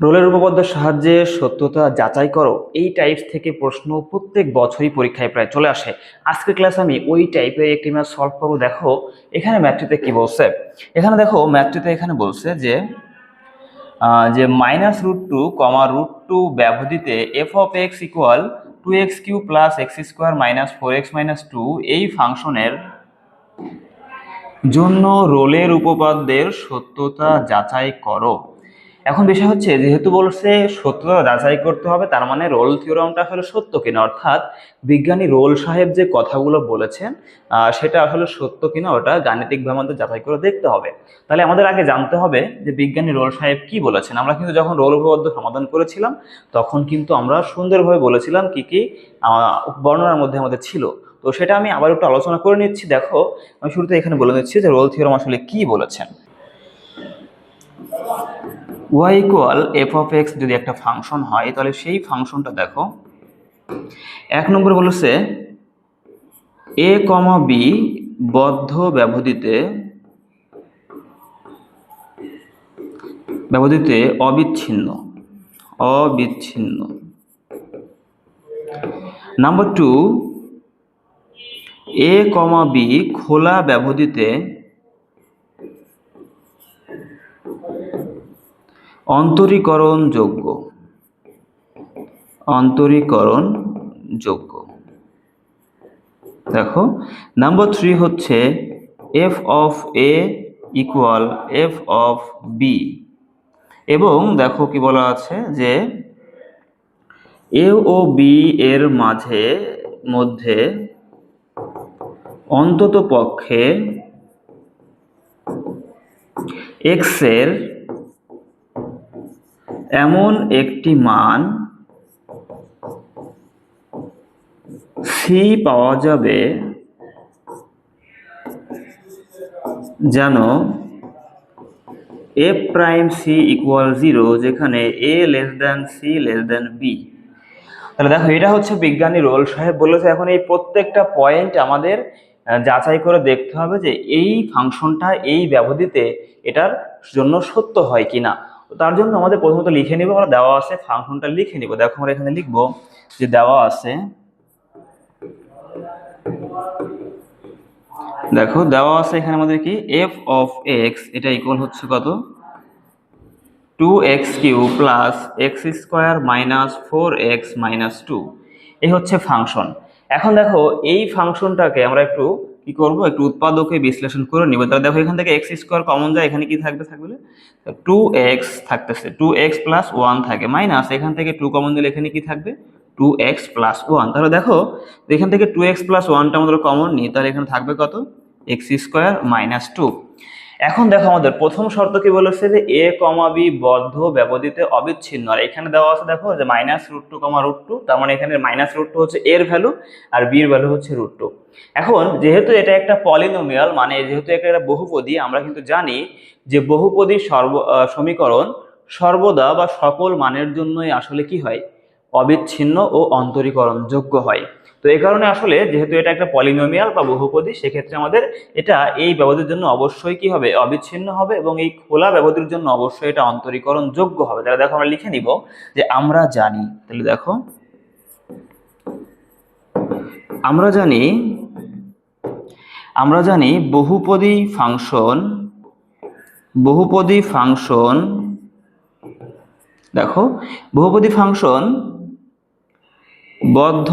রোলের উপপাদ্যের সাহায্যে সত্যতা যাচাই করো, এই টাইপস থেকে প্রশ্ন প্রত্যেক বছরই পরীক্ষায় প্রায় চলে আসে। আজকের ক্লাসে আমি ওই টাইপের একটি ম্যাথ সলভ করবো। দেখো এখানে ম্যাথটিতে কি বলছে। এখানে দেখো ম্যাথটিতে এখানে বলছে যে -√2, ব্যবধিতে f of x equal 2x³ plus x² minus 4x minus 2 এই ফাংশনের জন্য রোলের উপপাদ্যের সত্যতা যাচাই করো। এখন বিষয় হচ্ছে, যেহেতু বলছে সত্যতা যাচাই করতে হবে, তার মানে রোল থিওরামটা আসলে সত্য কিনা, অর্থাৎ বিজ্ঞানী রোল সাহেব যে কথাগুলো বলেছেন সেটা আসলে সত্য কিনা ওটা গাণিতিকভাবে আমাদের যাচাই করে দেখতে হবে। তাহলে আমাদের আগে জানতে হবে যে বিজ্ঞানী রোল সাহেব কি বলেছেন। আমরা কিন্তু যখন রোল উপপাদ্য সমাধান করেছিলাম তখন কিন্তু আমরা সুন্দরভাবে বলেছিলাম কি কি বর্ণনার মধ্যে আমাদের ছিল। তো সেটা আমি আবার একটু আলোচনা করে নিচ্ছি। দেখো আমি শুরুতে এখানে বলে নিচ্ছি যে রোল থিওরাম আসলে কি বলেছেন। y equal F of x যদি একটা ফাংশন হয়, তাহলে সেই ফাংশনটা দেখো, এক নম্বর বলেছে a, b বদ্ধ ব্যবধিতে অবিচ্ছিন্ন। নাম্বার 2, a, b খোলা ব্যবধিতে অন্তরীকরণ যোগ্য। দেখো নাম্বার 3 হচ্ছে f of a equal f of b, এবং দেখো কি বলা আছে যে a ও b এর মধ্যে অন্তত পক্ষে x এর এমন একটি মান c পাওয়া যাবে যেন f প্রাইম c ইকুয়াল 0, যেখানে a less than c less than b। তাহলে দেখো এটা হচ্ছে বিজ্ঞানী রোল সাহেব বলেছে। এখন এই প্রত্যেকটা পয়েন্ট আমাদের যাচাই করে দেখতে হবে যে এই ফাংশনটা এই ব্যবধিতে এটার জন্য সত্য হয় কিনা। তো তার জন্য আমাদের প্রথমত লিখে নিব, আমরা দেওয়া আছে ফাংশনটা লিখে নিব। দেখো আমরা এখানে লিখবো যে দেওয়া আছে, এখানে আমাদের কি f অফ x এটা ইকুয়াল হচ্ছে কত, 2x³ plus x² minus 4x minus 2। এই হচ্ছে ফাংশন। এখন দেখো এই ফাংশনটাকে আমরা একটু কি করব, একটু উৎপাদকে বিশ্লেষণ করে নিব। তাহলে দেখো এখান থেকে x² কমন যায়, এখানে কি থাকবে 2x থাকতেছে, 2x প্লাস 1 থাকে, মাইনাস এখান থেকে 2 কমন দিলে এখানে কি থাকবে 2x প্লাস 1। তাহলে দেখো এখান থেকে 2x প্লাস 1টা আমাদের কমন নিই, তাহলে এখানে থাকবে কত, x² মাইনাস 2। এখন দেখো আমাদের প্রথম শর্ত কি বলেছে যে a, b বদ্ধ ব্যবধিতে অবিচ্ছিন্ন। আর এখানে দেওয়া আছে দেখো যে -√2, তার মানে এখানে -√2 হচ্ছে এর ভ্যালু আর b এর ভ্যালু হচ্ছে √2। এখন যেহেতু এটা একটা পলিনোমিয়াল, মানে যেহেতু এটা একটা বহুপদী, আমরা কিন্তু জানি যে বহুপদী সমীকরণ সর্বদা বা সকল মানের জন্যই আসলে কি হয়, অবিচ্ছিন্ন ও অন্তরীকরণ যোগ্য হয়। তো এই কারণে আসলে যেহেতু এটা একটা পলিনোমিয়াল বা বহুপদী, সেক্ষেত্রে আমাদের এটা এই ব্যবধির জন্য অবশ্যই কি হবে, অবিচ্ছিন্ন হবে, এবং এই খোলা ব্যবধির জন্য অবশ্যই এটা অন্তরীকরণ যোগ্য হবে। তাহলে দেখো আমরা লিখে নিব যে আমরা জানি, তাহলে দেখো আমরা জানি বহুপদী ফাংশন দেখো বহুপদী ফাংশন বদ্ধ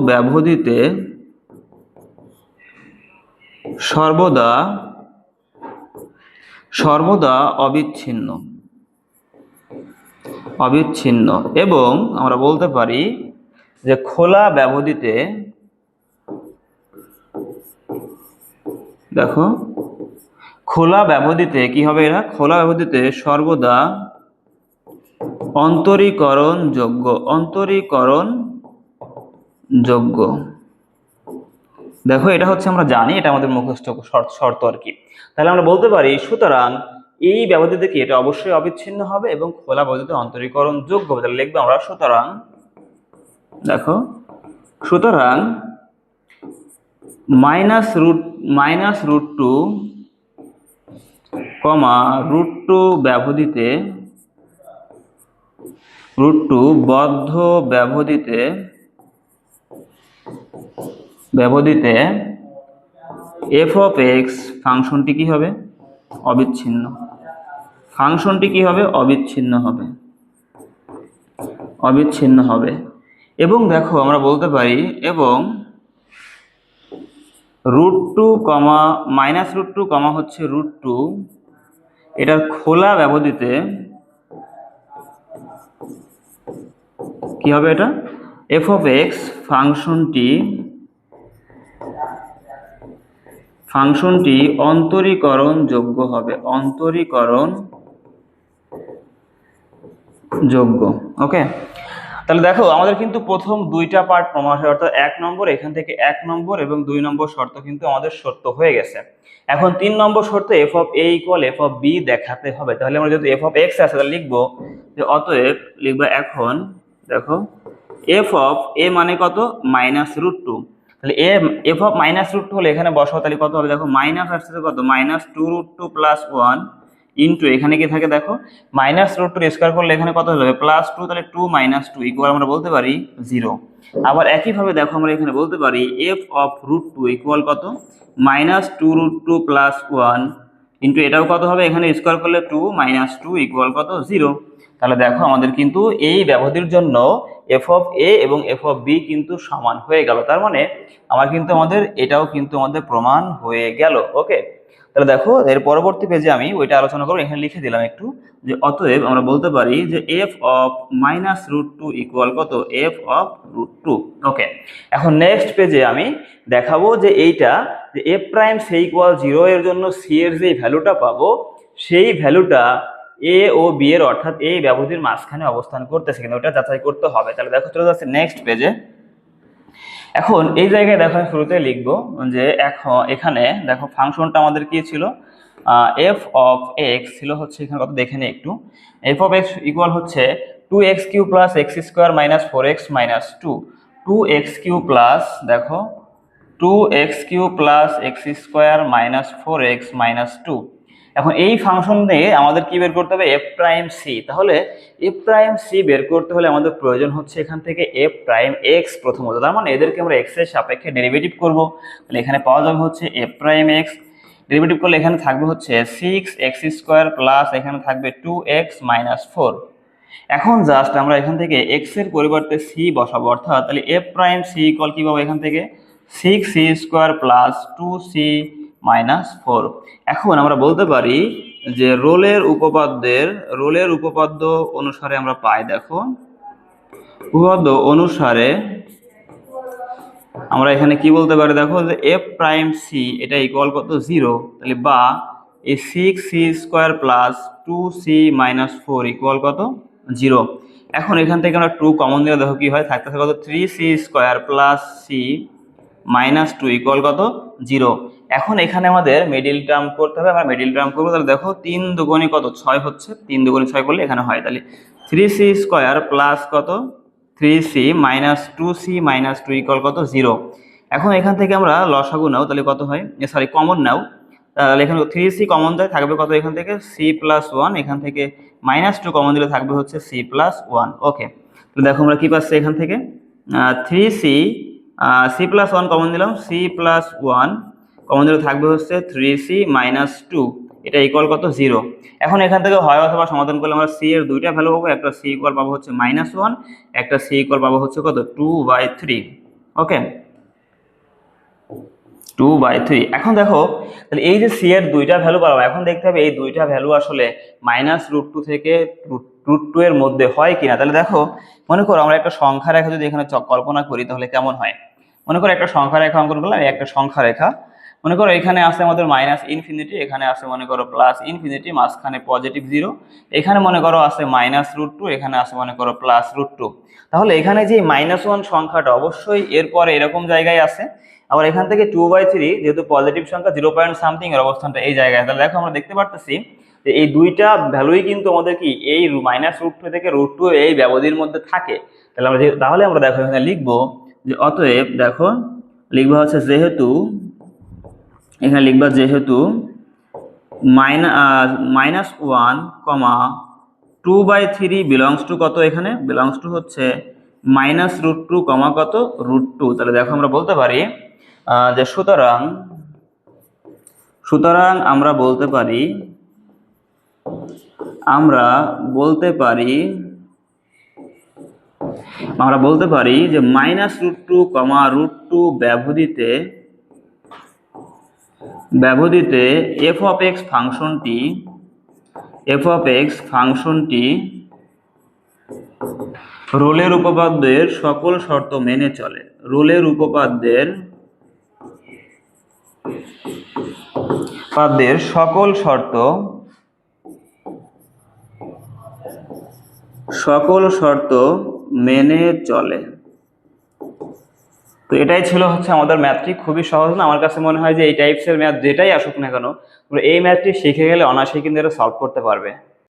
ব্যবধিতে সর্বদা অবিচ্ছিন্ন, এবং আমরা বলতে পারি যে খোলা ব্যবধিতে কি হবে, এরা খোলা ব্যবধিতে সর্বদা অন্তরীকরণ যোগ্য। দেখো এটা হচ্ছে আমরা জানি, এটা আমাদের মুখস্থ শর্ত আর কি। তাহলে আমরা বলতে পারি সুতরাং এই ব্যবধিতে কি এটা অবশ্যই অবিচ্ছিন্ন হবে এবং খোলা ব্যবধিতে অন্তরীকরণ যোগ্য হবে। তাহলে লিখবো আমরা সুতরাং -√2 minus root two comma root two ব্যবধিতে রুট টু বদ্ধ ব্যবধিতে ব্যবধিতে এফ অফ এক্স ফাংশনটি কি হবে? অবিচ্ছিন্ন। ফাংশনটি কি হবে? অবিচ্ছিন্ন হবে, অবিচ্ছিন্ন হবে। এবং দেখো আমরা বলতে পারি এবং root two comma minus root two comma হচ্ছে রুট টু, এটার খোলা ব্যবধিতে কি হবে? এটা এফ অফ এক্স ফাংশনটি অন্তরীকরণ যোগ্য হবে, অন্তরীকরণ যোগ্য। ওকে, তাহলে দেখো আমাদের কিন্তু প্রথম দুইটা পার্ট প্রমাণ হয়, অর্থাৎ 1 নম্বর এখান থেকে 1 নম্বর এবং 2 নম্বর শর্ত কিন্তু আমাদের সত্য হয়ে গেছে। এখন 3 নম্বর শর্ত F of A equal F of B দেখাতে হবে। তাহলে আমরা যদি এফ অফ এক্স আছে তাহলে লিখবো যে অতএব লিখবো এখন দেখো এফ অফ এ মানে কত? Minus root two. তাহলে F of minus root two হলে এখানে বসাও, তাহলে কত হবে? দেখো মাইনাস আসছে কত? Minus two root two plus one into এখানে কি থাকে দেখো মাইনাস রুট টু স্কোয়ার করলে এখানে কত হবে? প্লাস টু, তাহলে টু মাইনাস টু ইকুয়াল আমরা বলতে পারি 0। আবার একইভাবে দেখো আমরা এখানে বলতে পারি F of root two equal কত? Minus two root two plus one into এটাও কত হবে? এখানে স্কোয়ার করলে টু মাইনাস টু ইকুয়াল কত? 0। তাহলে দেখো আমাদের কিন্তু এই ব্যবধির জন্য এফ অফ এ এবং এফ অফ বি কিন্তু সমান হয়ে গেল। তার মানে এটাও কিন্তু আমাদের প্রমাণ হয়ে গেল। ওকে, তাহলে দেখো এর পরবর্তী পেজে আমি ওইটা আলোচনা করবো, এখানে লিখে দিলাম একটু যে অতএব আমরা বলতে পারি যে F of minus root two equal কত? F of root two. Okay, এখন নেক্সট পেজে আমি দেখাবো যে এইটা যে এফ প্রাইম সি ইকুয়াল 0 এর জন্য সি এর যে ভ্যালুটা পাবো সেই ভ্যালুটা এ ও বি এর অর্থাৎ এই ব্যবধির মাঝখানে অবস্থান করতেছে কিনা ওটা যাচাই করতে হবে। তাহলে দেখো চলে যাচ্ছে নেক্সট পেজে। এখন এই জায়গায় দেখো আমি শুরুতে লিখবো যে এখন এখানে দেখো ফাংশনটা আমাদের কি ছিল? এফ অফ এক্স ছিল হচ্ছে এখানে কত দেখে নিই একটু। এফ অফ এক্স ইকুয়াল হচ্ছে 2x³ plus x square minus 4x minus 2। 2x³ plus দেখো 2x³ plus x square minus 4x minus 2। এখন এই ফাংশন দিয়ে আমাদের কি বের করতে হবে? F prime C. তাহলে এফ প্রাইম সি বের করতে হলে আমাদের প্রয়োজন হচ্ছে এখান থেকে এফ প্রাইম এক্স প্রথমত, তার মানে এদেরকে আমরা এক্স এর সাপেক্ষে ডেরিভেটিভ করব। তাহলে এখানে পাওয়া যাবে হচ্ছে এফ প্রাইম এক্স, ডেরিভেটিভ করলে এখানে থাকবে হচ্ছে 6x² প্লাস এখানে থাকবে 2x মাইনাস 4। এখন জাস্ট আমরা এখান থেকে এক্স এর পরিবর্তে সি বসাবো, অর্থাৎ তাহলে এফ প্রাইম সি ইকুয়াল কি পাবো? এখান থেকে 6c² প্লাস 2c মাইনাস 4। এখন আমরা বলতে পারি যে রোলের উপপাদ্য অনুসারে আমরা পাই, দেখো উপপাদ্য অনুসারে আমরা এখানে কি বলতে পারি? দেখো যে এফ প্রাইম সি এটা ইকুয়াল কত? 0। তাহলে বা এই 6c² plus 2c minus 4 equal কত? 0। এখন এখান থেকে আমরা 2 কমন দিলে দেখো কি হয়? থাকতেছে কত? 3c² plus c minus 2 equal কত? 0। এখন এখানে আমাদের মিডিল টার্ম করতে হবে, আমরা মিডিল টার্ম করবো। তাহলে দেখো 3 দুগুণে কত? 6 হচ্ছে, 3 দুগুণে 6 করলে এখানে হয়। তাহলে 3c² প্লাস কত? 3c minus 2c minus 2 equal কত? 0। এখন এখান থেকে আমরা লসাগু নাও, তাহলে কত হয়? সরি কমন নাও, তাহলে এখানে 3c কমন যায়, থাকবে কত? এখান থেকে c প্লাস 1, এখান থেকে মাইনাস 2 কমন দিলে থাকবে হচ্ছে c প্লাস 1। ওকে, তো দেখো আমরা কি পাচ্ছি এখান থেকে 3c c প্লাস 1 কমন দিলাম, c প্লাস 1 কমন দিলে থাকবে হচ্ছে 3c মাইনাস 2, এটা ইকুয়াল কত? 0। এখন এখান থেকে হয় অথবা সমাধান করলে আমরা c এর দুইটা ভ্যালু পাবো, একটা c ইকুয়াল পাবো হচ্ছে -1, একটা c ইকুয়াল পাবো হচ্ছে কত? 2/3। ওকে, 2/3। এখন দেখো তাহলে এই যে c এর দুইটা ভ্যালু পাবো, এখন দেখতে হবে এই দুইটা ভ্যালু আসলে -√2 থেকে √2 এর মধ্যে হয় কিনা। তাহলে দেখো মনে করো আমরা একটা সংখ্যা রেখা যদি এখানে কল্পনা করি তাহলে কেমন হয়? মনে করো একটা সংখ্যা রেখা অঙ্কন করলাম, একটা সংখ্যা রেখা মনে করো এখানে আছে আমাদের -∞, এখানে আছে মনে করো +∞, মাঝখানে পজিটিভ 0, এখানে মনে করো আছে -√2, এখানে আছে মনে করো +√2। তাহলে এখানে যে -1 সংখ্যাটা অবশ্যই এরপরে এরকম জায়গায় আছে, আবার এখান থেকে 2/3 যেহেতু পজিটিভ সংখ্যা 0 পয়েন্ট সামথিং এর অবস্থানটা এই জায়গায়। তাহলে দেখো আমরা দেখতে পারতেছি যে এই দুইটা ভ্যালুই কিন্তু আমাদের কি এই -√2 থেকে √2 এই ব্যবধির মধ্যে থাকে। তাহলে আমরা দেখো এখানে লিখবো যে অতএব দেখো লিখবো হচ্ছে যেহেতু এখানে লিখবা যেহেতু -1, 2/3 বিলংস টু কত, এখানে বিলংস টু হচ্ছে -√2, কত √2। তাহলে দেখো আমরা বলতে পারি যে সুতরাং আমরা বলতে পারি যে -√2, √2 ব্যবধিতে f ফাংশনটি রোলের উপপাদ্যের সকল শর্ত মেনে চলে। রোলের উপপাদ্যের সকল শর্ত মেনে চলে। তো এটাই ছিল হচ্ছে আমাদের ম্যাথটি। খুবই সহজ না? আমার কাছে মনে হয় যে এই টাইপসের ম্যাথ যেটাই আসুক না কেন, এই ম্যাথটি শিখে গেলে অনায়াসেই কিন্তু এটা সলভ করতে পারবে।